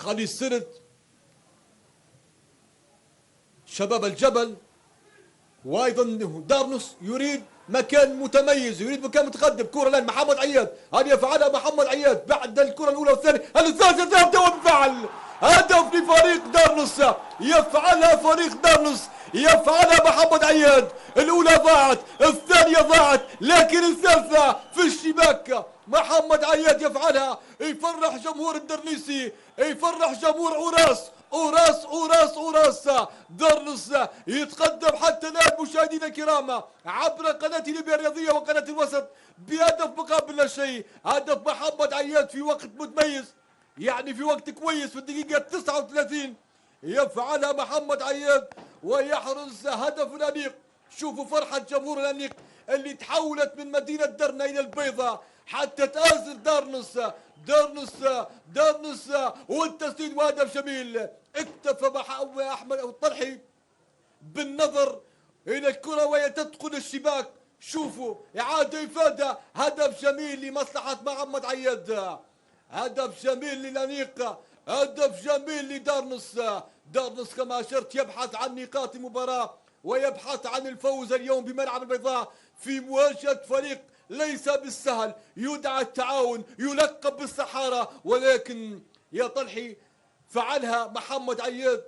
خالي السرد، شباب الجبل، وايضا دارنس يريد مكان متميز، يريد مكان متقدم. كرة الان محمد عياد، هذه يفعلها محمد عياد بعد الكرة الاولى والثانية، الثالثة ذهب تو بفعل هدف لفريق دارنس، يفعلها فريق دارنس، يفعلها محمد عياد. الاولى ضاعت، الثانية ضاعت، لكن الثالثة في الشباك. محمد عياد يفعلها، يفرح جمهور الدرنيسي، يفرح جمهور اوراس. اوراس دارنس يتقدم حتى الان مشاهدينا الكرام عبر قناه ليبيا الرياضيه وقناه الوسط بهدف مقابل لا شيء. هدف محمد عياد في وقت متميز، يعني في وقت كويس، في الدقيقه 39 يفعلها محمد عياد ويحرز هدف الانيق. شوفوا فرحه جمهور الانيق اللي تحولت من مدينه درنا الى البيضاء حتى تآزر دارنس والتسديد وهدف جميل. اكتفى احمد الطلحي بالنظر الى الكره وهي تدخل الشباك. شوفوا اعاده افاده، هدف جميل لمصلحه محمد عياد، هدف جميل للانيق، هدف جميل لدارنس. دارنس كما اشرت يبحث عن نقاط المباراه ويبحث عن الفوز اليوم بملعب البيضاء في مواجهه فريق ليس بالسهل، يدعى التعاون، يلقب بالصحارى، ولكن يا طلحي فعلها محمد عياد